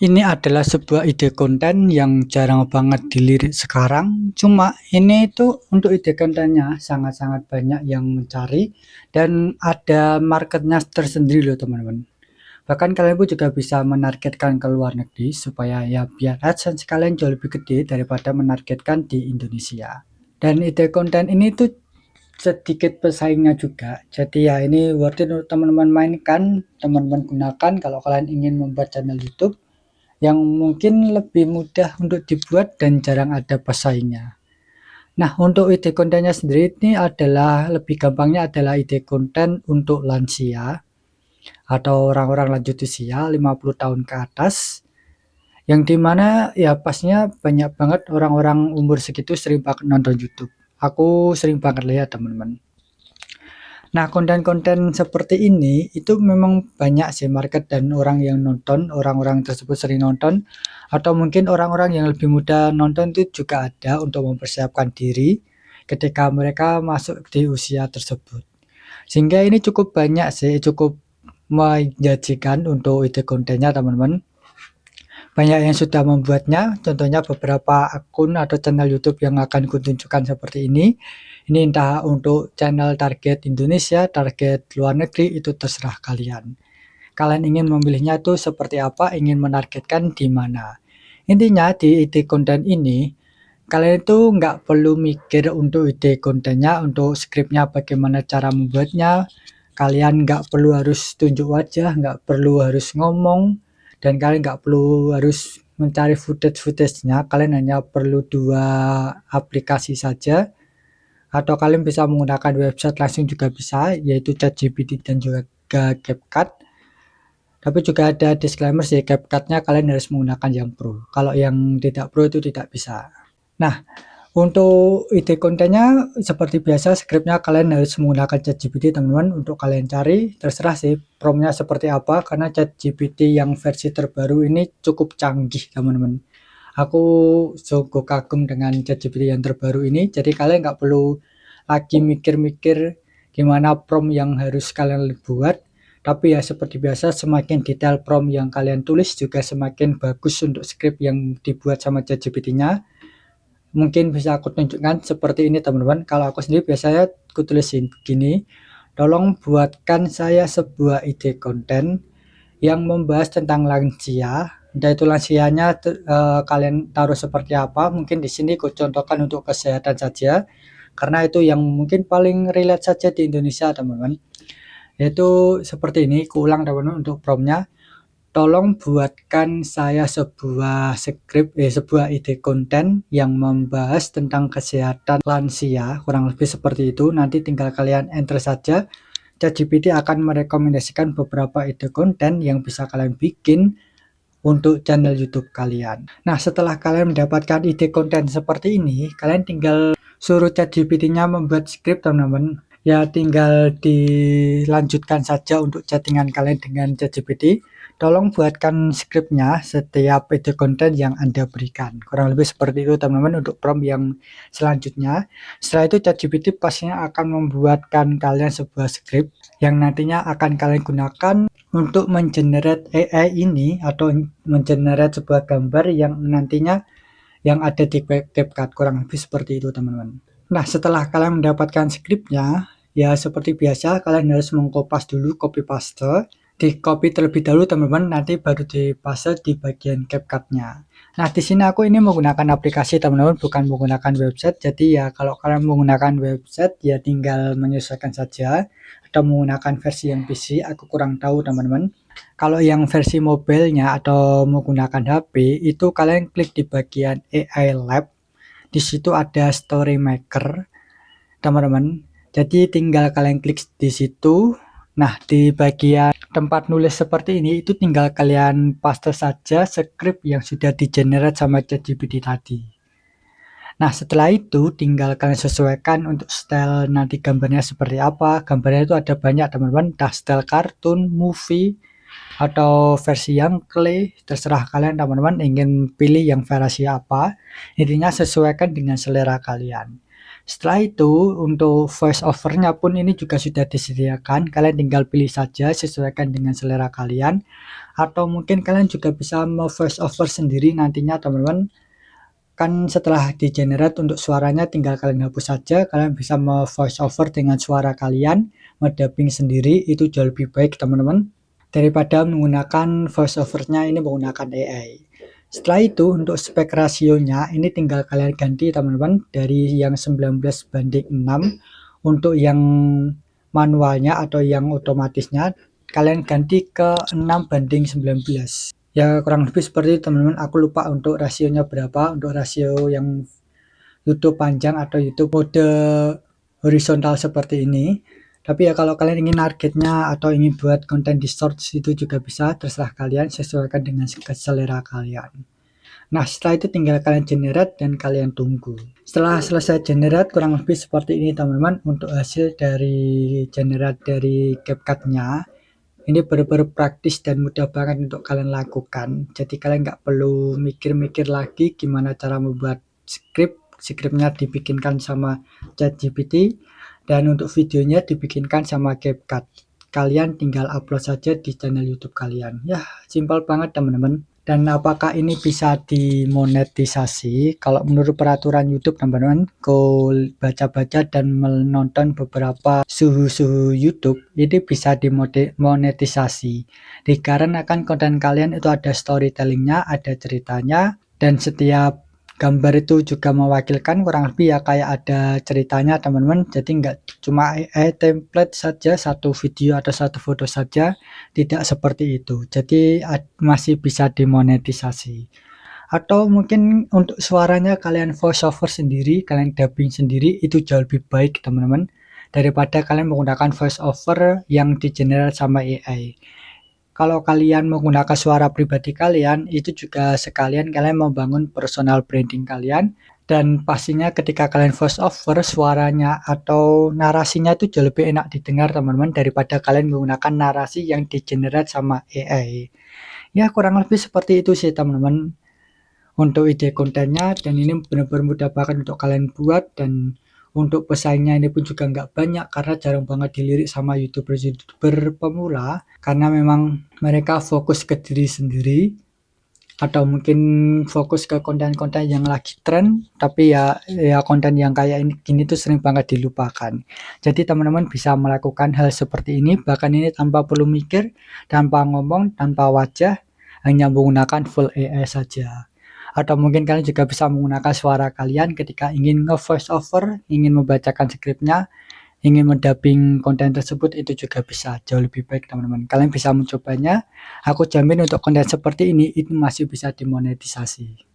Ini adalah sebuah ide konten yang jarang banget dilirik sekarang. Cuma ini itu untuk ide kontennya sangat-sangat banyak yang mencari dan ada marketnya tersendiri loh teman-teman. Bahkan kalian pun juga bisa menargetkan ke luar negeri supaya ya biar AdSense kalian jauh lebih gede daripada menargetkan di Indonesia. Dan ide konten ini tuh sedikit pesaingnya juga. Jadi ya ini worth it untuk teman-teman mainkan, teman-teman gunakan kalau kalian ingin membuat channel YouTube yang mungkin lebih mudah untuk dibuat dan jarang ada pesaingnya. Nah, untuk ide kontennya sendiri ini adalah lebih gampangnya adalah ide konten untuk lansia atau orang-orang lanjut usia 50 tahun ke atas, yang dimana ya pastinya banyak banget orang-orang umur segitu sering banget nonton YouTube. Aku sering banget lihat teman-teman. Nah, konten-konten seperti ini itu memang banyak sih market dan orang yang nonton, orang-orang tersebut sering nonton, atau mungkin orang-orang yang lebih muda nonton itu juga ada untuk mempersiapkan diri ketika mereka masuk di usia tersebut. Sehingga ini cukup banyak sih, cukup menjanjikan untuk ide kontennya teman-teman. Banyak yang sudah membuatnya, contohnya beberapa akun atau channel YouTube yang akan kutunjukkan seperti ini. Ini entah untuk channel target Indonesia, target luar negeri, itu terserah kalian. Kalian ingin memilihnya itu seperti apa, ingin menargetkan di mana. Intinya di ide konten ini, kalian itu nggak perlu mikir untuk ide kontennya, untuk skripnya bagaimana cara membuatnya. Kalian nggak perlu harus tunjuk wajah, nggak perlu harus ngomong, dan kalian nggak perlu harus mencari footage-nya. Kalian hanya perlu 2 aplikasi saja, atau kalian bisa menggunakan website langsung juga bisa, yaitu ChatGPT dan juga CapCut. Tapi juga ada disclaimer sih, CapCut-nya kalian harus menggunakan yang pro. Kalau yang tidak pro itu tidak bisa. Nah, untuk ide kontennya seperti biasa skripnya kalian harus menggunakan ChatGPT teman-teman untuk kalian cari, terserah sih promptnya seperti apa karena ChatGPT yang versi terbaru ini cukup canggih teman-teman. Aku sungguh kagum dengan ChatGPT yang terbaru ini, jadi kalian nggak perlu lagi mikir-mikir gimana prompt yang harus kalian buat, tapi ya seperti biasa semakin detail prompt yang kalian tulis juga semakin bagus untuk skrip yang dibuat sama ChatGPT-nya. Mungkin bisa aku tunjukkan seperti ini teman-teman. Kalau aku sendiri biasanya aku tulisin gini, tolong buatkan saya sebuah ide konten yang membahas tentang lansia. Dan itu lansianya kalian taruh seperti apa. Mungkin di sini aku contohkan untuk kesehatan saja, karena itu yang mungkin paling relate saja di Indonesia teman-teman. Yaitu seperti ini, aku ulang teman-teman untuk promptnya. Tolong buatkan saya sebuah ide konten yang membahas tentang kesehatan lansia, kurang lebih seperti itu. Nanti tinggal kalian enter saja. ChatGPT akan merekomendasikan beberapa ide konten yang bisa kalian bikin untuk channel YouTube kalian. Nah, setelah kalian mendapatkan ide konten seperti ini, kalian tinggal suruh ChatGPT-nya membuat skrip, teman-teman. Ya, tinggal dilanjutkan saja untuk chattingan kalian dengan ChatGPT. Tolong buatkan skripnya setiap ide konten yang Anda berikan. Kurang lebih seperti itu teman-teman untuk prompt yang selanjutnya. Setelah itu ChatGPT pastinya akan membuatkan kalian sebuah skrip yang nantinya akan kalian gunakan untuk mengenerate AI ini atau mengenerate sebuah gambar yang nantinya yang ada di CapCut. Kurang lebih seperti itu teman-teman. Nah, setelah kalian mendapatkan skripnya, ya seperti biasa kalian harus mengkopas dulu, copy paste. Di copy terlebih dahulu teman-teman, nanti baru dipaste di bagian CapCut-nya. Nah, di sini aku ini menggunakan aplikasi teman-teman, bukan menggunakan website. Jadi ya kalau kalian menggunakan website ya tinggal menyesuaikan saja, atau menggunakan versi yang PC, aku kurang tahu teman-teman. Kalau yang versi mobilenya atau menggunakan HP, itu kalian klik di bagian AI Lab. Di situ ada Story Maker, teman-teman. Jadi tinggal kalian klik di situ. Nah, di bagian tempat nulis seperti ini itu tinggal kalian paste saja skrip yang sudah di-generate sama ChatGPT tadi. Nah, setelah itu tinggal kalian sesuaikan untuk style nanti gambarnya seperti apa. Gambarnya itu ada banyak teman-teman, entah style kartun, movie, atau versi yang clay, terserah kalian teman-teman ingin pilih yang versi apa. Intinya sesuaikan dengan selera kalian. Setelah itu untuk voice over-nya pun ini juga sudah disediakan, kalian tinggal pilih saja sesuaikan dengan selera kalian, atau mungkin kalian juga bisa voice over sendiri nantinya teman-teman. Kan setelah di-generate untuk suaranya tinggal kalian hapus saja, kalian bisa voice over dengan suara kalian, dubbing sendiri itu jauh lebih baik teman-teman, daripada menggunakan voice over-nya ini menggunakan AI. Setelah itu untuk spek rasionya ini tinggal kalian ganti teman-teman, dari yang 19:6 untuk yang manualnya atau yang otomatisnya kalian ganti ke 6:19. Ya kurang lebih seperti itu teman-teman, aku lupa untuk rasionya berapa untuk rasio yang YouTube panjang atau YouTube mode horizontal seperti ini. Tapi ya kalau kalian ingin targetnya atau ingin buat konten di shorts itu juga bisa, terserah kalian, sesuaikan dengan selera kalian. Nah setelah itu tinggal kalian generate dan kalian tunggu. Setelah selesai generate kurang lebih seperti ini teman-teman untuk hasil dari generate dari CapCut-nya. Ini benar-benar praktis dan mudah banget untuk kalian lakukan. Jadi kalian nggak perlu mikir-mikir lagi gimana cara membuat skripnya dibikinkan sama ChatGPT, dan untuk videonya dibikinkan sama CapCut. Kalian tinggal upload saja di channel YouTube kalian. Ya, simpel banget teman-teman. Dan apakah ini bisa dimonetisasi? Kalau menurut peraturan YouTube teman-teman, kalau baca-baca dan menonton beberapa suhu-suhu YouTube, ini bisa dimonetisasi. Dikarenakan konten kalian itu ada storytellingnya, ada ceritanya, dan setiap gambar itu juga mewakilkan kurang lebih ya kayak ada ceritanya teman-teman. Jadi nggak cuma template saja, satu video atau satu foto saja, tidak seperti itu. Jadi masih bisa dimonetisasi. Atau mungkin untuk suaranya kalian voice over sendiri, kalian dubbing sendiri, itu jauh lebih baik teman-teman, daripada kalian menggunakan voice over yang di-generate sama AI. Kalau kalian menggunakan suara pribadi kalian, itu juga sekalian kalian membangun personal branding kalian, dan pastinya ketika kalian voice over, suaranya atau narasinya itu jauh lebih enak didengar teman-teman, daripada kalian menggunakan narasi yang di-generate sama AI. Ya kurang lebih seperti itu sih teman-teman untuk ide kontennya, dan ini benar-benar mudah banget untuk kalian buat, dan untuk pesaingnya ini pun juga nggak banyak karena jarang banget dilirik sama youtuber pemula, karena memang mereka fokus ke diri sendiri atau mungkin fokus ke konten-konten yang lagi tren, tapi ya konten yang kayak ini gini tuh sering banget dilupakan. Jadi teman-teman bisa melakukan hal seperti ini, bahkan ini tanpa perlu mikir, tanpa ngomong, tanpa wajah, hanya menggunakan full AI saja. Atau mungkin kalian juga bisa menggunakan suara kalian ketika ingin nge-voice over, ingin membacakan skripnya, ingin mendubbing konten tersebut, itu juga bisa jauh lebih baik teman-teman. Kalian bisa mencobanya. Aku jamin untuk konten seperti ini itu masih bisa dimonetisasi.